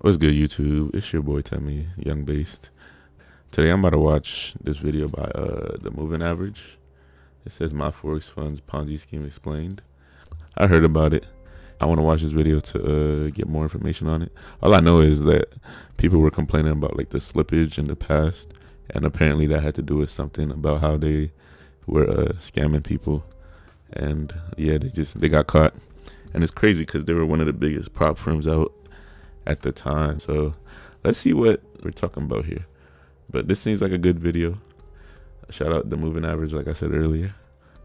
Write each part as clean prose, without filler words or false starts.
What's good, YouTube? It's your boy Timmy, Young Based. Today I'm about to watch this video by the Moving Average. It says MyForexFunds Ponzi Scheme Explained. I heard about it. I want to watch this video to get more information on it. All I know is that people were complaining about like the slippage in the past, and apparently that had to do with something about how they were scamming people. And yeah, they got caught. And it's crazy because they were one of the biggest prop firms out at the time. So let's see what we're talking about here. But this seems like a good video. Shout out the Moving Average, like I said earlier.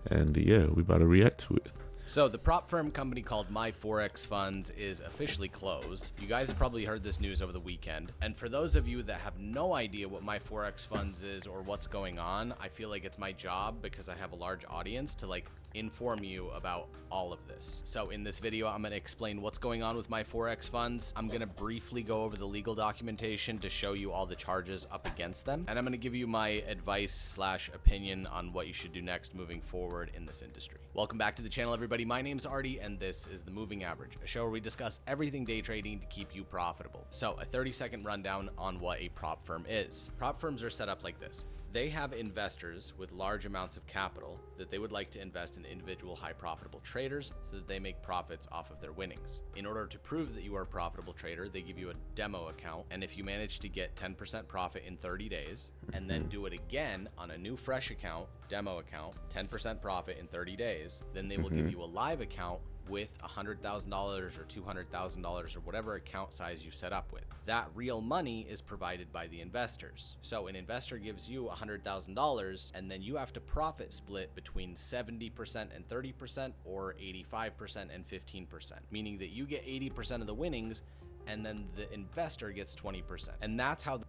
And yeah, we about to react to it. So the prop firm company called MyForexFunds is officially closed. You guys have probably heard this news over the weekend. And for those of you that have no idea what MyForexFunds is or what's going on, I feel like it's my job, because I have a large audience, to inform you about all of this. So in this video, I'm going to explain what's going on with MyForexFunds. I'm going to briefly go over the legal documentation to show you all the charges up against them. And I'm going to give you my advice/opinion on what you should do next moving forward in this industry. Welcome back to the channel, everybody. My name's Artie, and this is The Moving Average, a show where we discuss everything day trading to keep you profitable. So a 30-second rundown on what a prop firm is. Prop firms are set up like this. They have investors with large amounts of capital that they would like to invest in individual high profitable traders so that they make profits off of their winnings. In order to prove that you are a profitable trader, they give you a demo account, and if you manage to get 10% profit in 30 days and then do it again on a new fresh account, demo account, 10% profit in 30 days, then they will give you a live account with $100,000 or $200,000 or whatever account size you set up with. That real money is provided by the investors. So an investor gives you $100,000, and then you have to profit split between 70% and 30% or 85% and 15%, meaning that you get 80% of the winnings and then the investor gets 20%. And that's how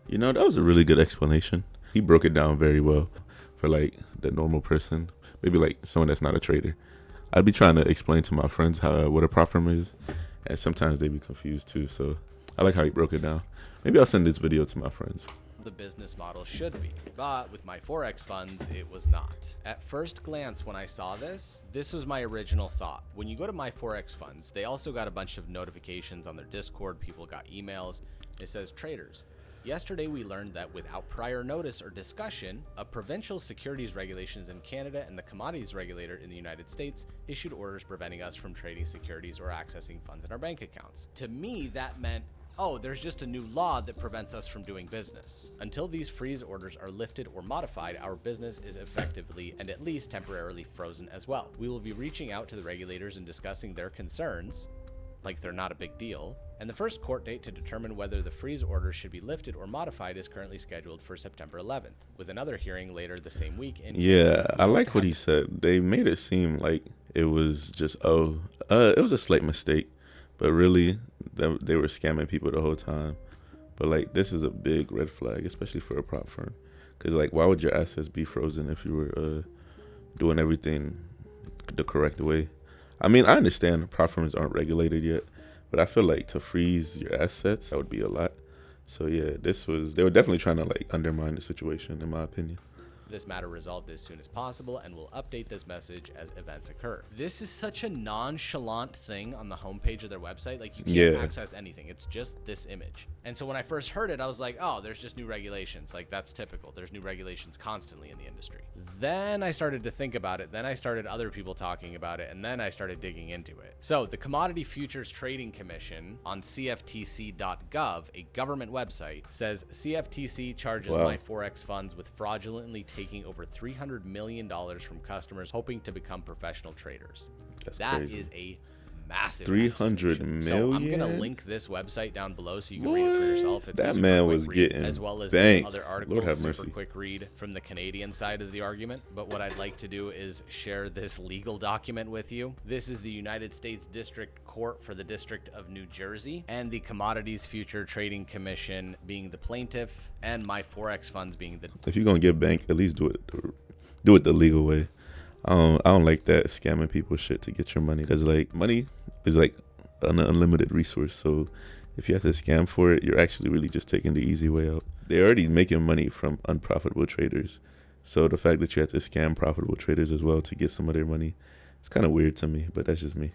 That was a really good explanation. He broke it down very well for like the normal person, maybe like someone that's not a trader. I'd be trying to explain to my friends what a prop firm is, and sometimes they be confused too. So I like how he broke it down. Maybe I'll send this video to my friends. the business model should be. But with MyForexFunds, it was not. At first glance, when I saw this was my original thought. When you go to MyForexFunds, they also got a bunch of notifications on their Discord. People got emails. It says, traders, yesterday we learned that without prior notice or discussion, a provincial securities regulations in Canada and the commodities regulator in the United States issued orders preventing us from trading securities or accessing funds in our bank accounts. To me, that meant, oh, there's just a new law that prevents us from doing business. Until these freeze orders are lifted or modified, our business is effectively and at least temporarily frozen as well. We will be reaching out to the regulators and discussing their concerns, like they're not a big deal, and the first court date to determine whether the freeze order should be lifted or modified is currently scheduled for September 11th, with another hearing later the same week. Yeah, I like what he said. They made it seem like it was just, it was a slight mistake, but really they were scamming people the whole time. But like, this is a big red flag, especially for a prop firm, because like, why would your assets be frozen if you were doing everything the correct way? I mean, I understand prop firms aren't regulated yet, but I feel like to freeze your assets, that would be a lot. So yeah, they were definitely trying to like undermine the situation, in my opinion. This matter resolved as soon as possible, and we'll update this message as events occur. This is such a nonchalant thing on the homepage of their website. Like, you can't access anything. It's just this image. And so when I first heard it, I was like, oh, there's just new regulations. Like, that's typical. There's new regulations constantly in the industry. Then I started to think about it. Then I started other people talking about it. And then I started digging into it. So the Commodity Futures Trading Commission on CFTC.gov, a government website, says CFTC charges MyForexFunds with fraudulently taking over $300 million from customers hoping to become professional traders. That crazy. Is a massive 300 million. So I'm gonna link this website down below so you can read it for yourself. It's that man was getting as well as banked. Other articles. Super quick read from the Canadian side of the argument. But what I'd like to do is share this legal document with you. This is the United States District Court for the District of New Jersey, and the Commodities Future Trading Commission being the plaintiff, and MyForexFunds being the. If you're gonna get banked, at least do it the legal way. I don't like that scamming people shit to get your money, because like, money is like an unlimited resource. So if you have to scam for it, you're actually really just taking the easy way out. They're already making money from unprofitable traders, so the fact that you have to scam profitable traders as well to get some of their money, it's kind of weird to me, but that's just me.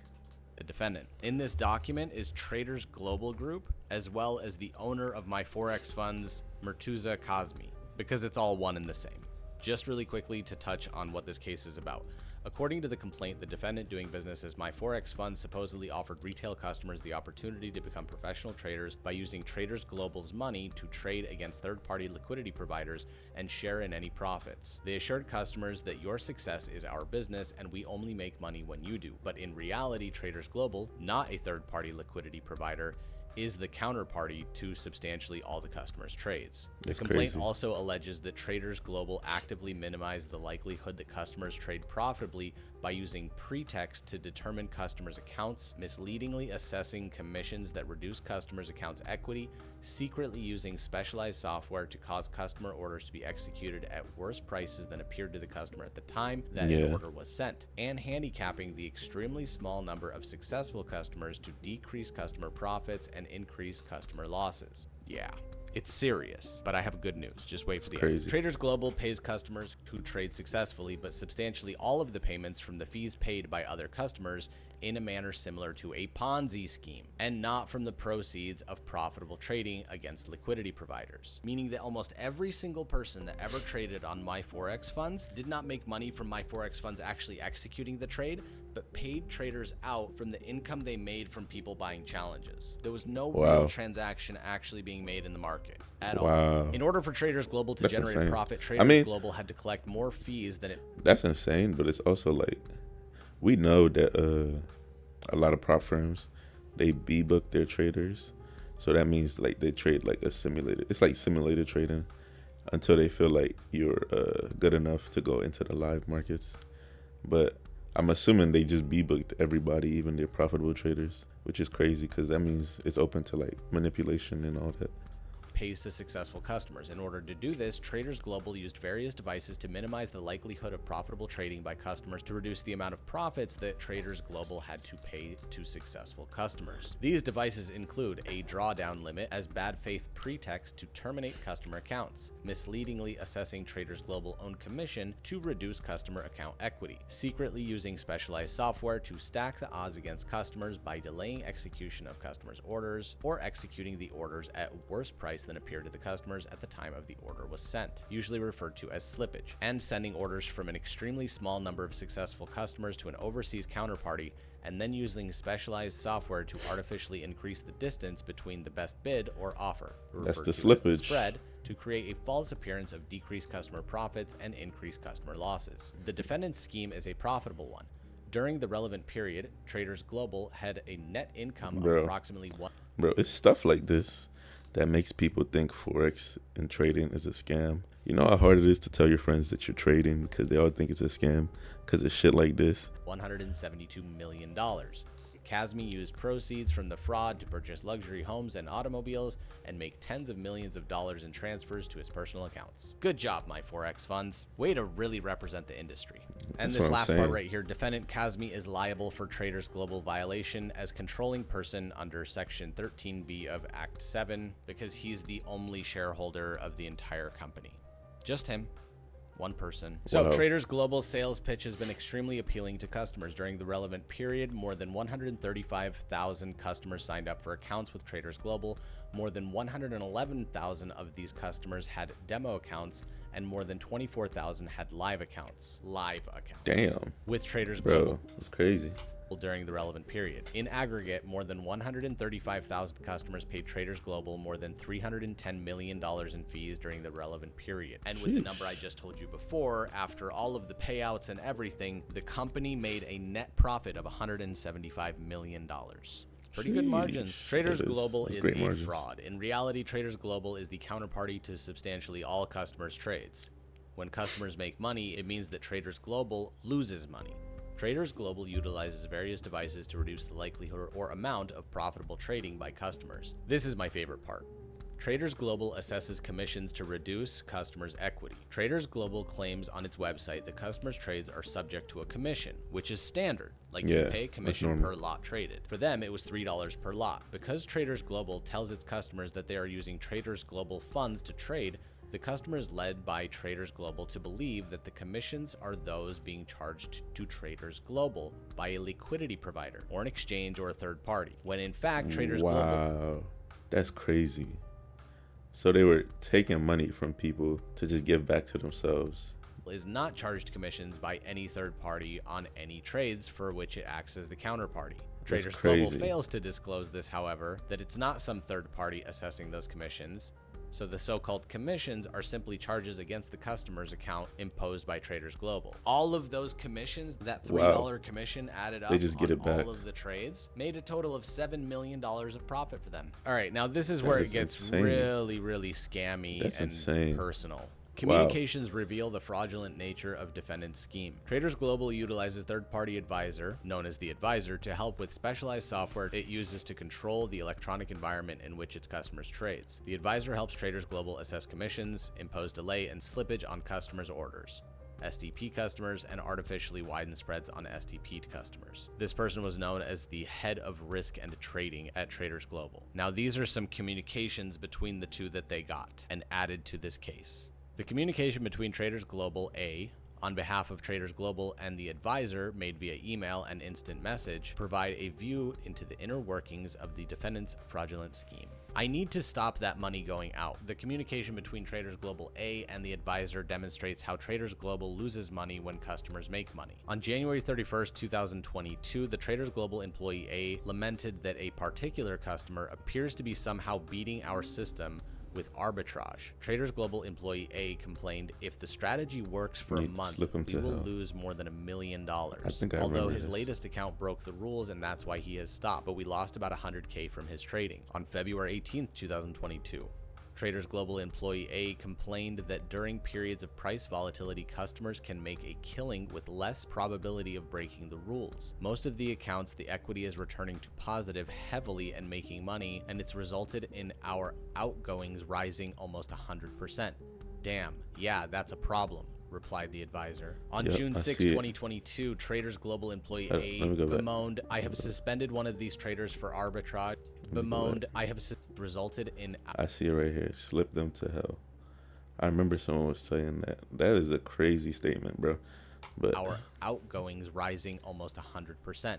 the defendant. In this document is Traders Global Group, as well as the owner of MyForexFunds, Murtuza Kazmi, because it's all one and the same. Just really quickly to touch on what this case is about. According to the complaint, the defendant doing business as MyForexFunds supposedly offered retail customers the opportunity to become professional traders by using Traders Global's money to trade against third-party liquidity providers and share in any profits. They assured customers that your success is our business and we only make money when you do. But in reality, Traders Global, not a third-party liquidity provider, is the counterparty to substantially all the customers' trades. The complaint also alleges that Traders Global actively minimized the likelihood that customers trade profitably by using pretext to determine customers' accounts, misleadingly assessing commissions that reduce customers' accounts' equity, secretly using specialized software to cause customer orders to be executed at worse prices than appeared to the customer at the time that an order was sent, and handicapping the extremely small number of successful customers to decrease customer profits and increase customer losses. Yeah. It's serious, but I have good news. Just wait for the end. Traders Global pays customers who trade successfully, but substantially all of the payments from the fees paid by other customers in a manner similar to a Ponzi scheme, and not from the proceeds of profitable trading against liquidity providers. Meaning that almost every single person that ever traded on MyForexFunds did not make money from MyForexFunds actually executing the trade, but paid traders out from the income they made from people buying challenges. There was no real transaction actually being made in the market at all. In order for Traders Global to generate a profit, Traders Global had to collect more fees than it. That's insane, but it's also like, we know that a lot of prop firms, they B-book their traders. So that means like they trade like a simulated, it's like simulated trading until they feel like you're good enough to go into the live markets. But I'm assuming they just B-booked everybody, even their profitable traders, which is crazy because that means it's open to like manipulation and all that. Pays to successful customers. In order to do this, Traders Global used various devices to minimize the likelihood of profitable trading by customers to reduce the amount of profits that Traders Global had to pay to successful customers. These devices include a drawdown limit as bad faith pretext to terminate customer accounts, misleadingly assessing Traders Global own commission to reduce customer account equity, secretly using specialized software to stack the odds against customers by delaying execution of customers' orders or executing the orders at worse price than appeared to the customers at the time of the order was sent, usually referred to as slippage, and sending orders from an extremely small number of successful customers to an overseas counterparty, and then using specialized software to artificially increase the distance between the best bid or offer, that's the slippage, spread, to create a false appearance of decreased customer profits and increased customer losses. The defendant's scheme is a profitable one. During the relevant period, Traders Global had a net income of approximately one. Bro, it's stuff like this that makes people think Forex and trading is a scam. You know how hard it is to tell your friends that you're trading because they all think it's a scam because of shit like this? $172 million. Kazmi used proceeds from the fraud to purchase luxury homes and automobiles and make tens of millions of dollars in transfers to his personal accounts. Good job, MyForexFunds. Way to really represent the industry. And this last part right here, defendant Kazmi is liable for Traders Global violation as controlling person under Section 13B of Act 7 because he's the only shareholder of the entire company. Just him. One person. So Traders Global sales pitch has been extremely appealing to customers. During the relevant period, more than 135,000 customers signed up for accounts with Traders Global. More than 111,000 of these customers had demo accounts, and more than 24,000 had live accounts. Damn. With Traders Global. That's crazy. During the relevant period. In aggregate, more than 135,000 customers paid Traders Global more than $310 million in fees during the relevant period. And with the number I just told you before, after all of the payouts and everything, the company made a net profit of $175 million. Pretty good margins. Traders Global is a fraud. In reality, Traders Global is the counterparty to substantially all customers' trades. When customers make money, it means that Traders Global loses money. Traders Global utilizes various devices to reduce the likelihood or amount of profitable trading by customers. This is my favorite part. Traders Global assesses commissions to reduce customers' equity. Traders Global claims on its website that customers' trades are subject to a commission, which is standard, like you pay commission per lot traded. For them, it was $3 per lot. Because Traders Global tells its customers that they are using Traders Global funds to trade, The customers led by Traders Global to believe that the commissions are those being charged to Traders Global by a liquidity provider or an exchange or a third party, when in fact Traders Global... Wow, that's crazy. So they were taking money from people to just give back to themselves. Is not charged commissions by any third party on any trades for which it acts as the counterparty. Traders Global fails to disclose this, however, that it's not some third party assessing those commissions. So the so-called commissions are simply charges against the customer's account imposed by Traders Global. All of those commissions, that $3 commission added up, they just get it back. All of the trades, made a total of $7 million of profit for them. All right, now this is where it gets really, really scammy and personal. Communications reveal the fraudulent nature of defendant's scheme. Traders Global utilizes third-party advisor, known as the advisor, to help with specialized software it uses to control the electronic environment in which its customers trades. The advisor helps Traders Global assess commissions, impose delay and slippage on customers' orders, STP customers, and artificially widen spreads on STP customers. This person was known as the head of risk and trading at Traders Global. Now, these are some communications between the two that they got and added to this case. The communication between Traders Global A, on behalf of Traders Global, and the advisor, made via email and instant message, provide a view into the inner workings of the defendant's fraudulent scheme. I need to stop that money going out. The communication between Traders Global A and the advisor demonstrates how Traders Global loses money when customers make money. On January 31st, 2022, the Traders Global employee A lamented that a particular customer appears to be somehow beating our system with arbitrage. Traders Global employee A complained, if the strategy works for a month, we will lose more than $1 million. Although his latest account broke the rules and that's why he has stopped, but we lost about $100K from his trading. On February 18th, 2022, Traders Global employee A complained that during periods of price volatility, customers can make a killing with less probability of breaking the rules. Most of the accounts, the equity is returning to positive heavily and making money, and it's resulted in our outgoings rising almost 100%. Damn, yeah, that's a problem, replied the advisor. On June 6, 2022, Traders Global employee A bemoaned, I have suspended one of these traders for arbitrage. Bemoaned, I have resulted in... I see it right here. Slip them to hell. I remember someone was saying that. That is a crazy statement, bro. But our outgoings rising almost 100%.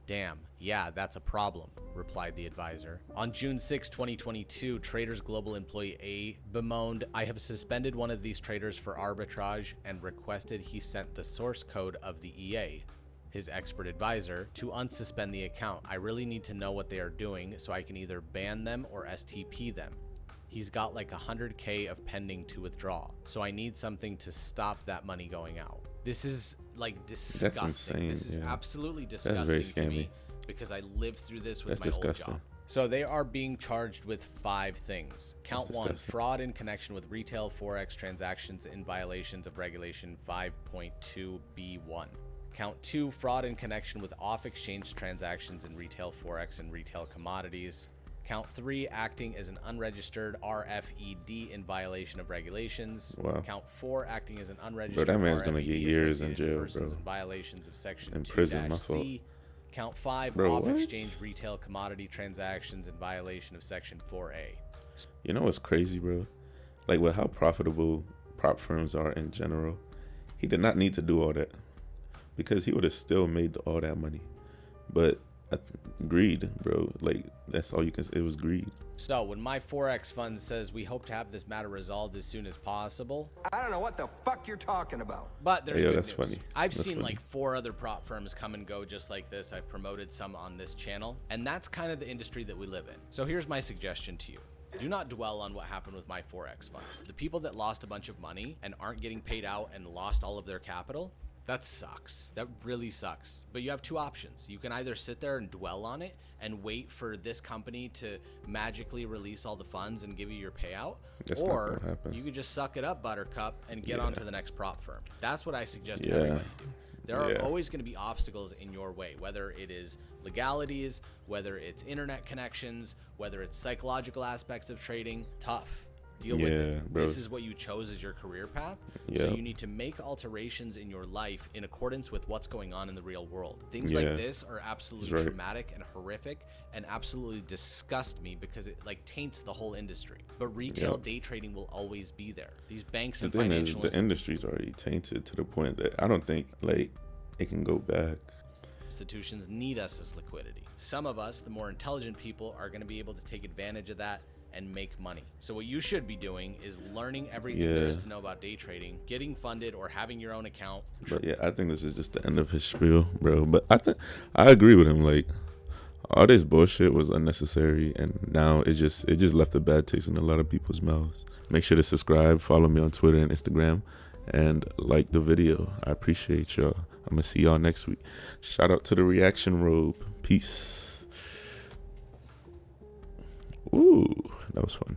Damn, yeah, that's a problem, replied the advisor. On June 6, 2022, Traders Global employee A bemoaned, I have suspended one of these traders for arbitrage and requested he sent the source code of the EA, his expert advisor, to unsuspend the account. I really need to know what they are doing so I can either ban them or STP them. He's got like 100K of pending to withdraw, so I need something to stop that money going out. This is like disgusting. That's insane. This is absolutely disgusting to me because I lived through this with my old job. So they are being charged with 5 things. Count 1, fraud in connection with retail Forex transactions in violations of Regulation 5.2B1. Count 2, fraud in connection with off-exchange transactions in retail Forex and retail commodities. Count 3, acting as an unregistered RFED in violation of regulations. Wow. Count 4, acting as an unregistered that man's RFED gonna get years in jail, bro. In violations of Section in prison, 2-C. Count 5, off-exchange retail commodity transactions in violation of Section 4A. You know what's crazy, bro? Like with how profitable prop firms are in general, he did not need to do all that because he would have still made all that money. But greed, bro. Like that's all you can say. It was greed. So when MyForexFunds says we hope to have this matter resolved as soon as possible, I don't know what the fuck you're talking about. But there's good news. Funny. I've seen like 4 other prop firms come and go just like this. I've promoted some on this channel, and that's kind of the industry that we live in. So here's my suggestion to you. Do not dwell on what happened with MyForexFunds. The people that lost a bunch of money and aren't getting paid out and lost all of their capital, that sucks. That really sucks. But you have 2 options. You can either sit there and dwell on it and wait for this company to magically release all the funds and give you your payout, or you could just suck it up, Buttercup, and get on to the next prop firm. That's what I suggest everybody do. There are always going to be obstacles in your way, whether it is legalities, whether it's internet connections, whether it's psychological aspects of trading. Tough. Deal with Yeah, it. bro. This is what you chose as your career path. Yeah. So you need to make alterations in your life in accordance with what's going on in the real world. Things Yeah. like this are absolutely That's right. traumatic and horrific and absolutely disgust me because it like taints the whole industry. But retail Yep. day trading will always be there. These banks The and thing is, financial the industry's already tainted to the point that I don't think like it can go back. institutions need us as liquidity. Some of us, the more intelligent people, are going to be able to take advantage of that and make money. So what you should be doing is learning everything there is Yeah. to know about day trading, getting funded or having your own account. But yeah, I think this is just the end of his spiel, bro. But I agree with him. Like all this bullshit was unnecessary, and now it just left a bad taste in a lot of people's mouths. Make sure to subscribe, follow me on Twitter and Instagram, and like the video. I appreciate y'all. I'm gonna see y'all next week. Shout out to the reaction robe. Peace. Ooh, that was fun.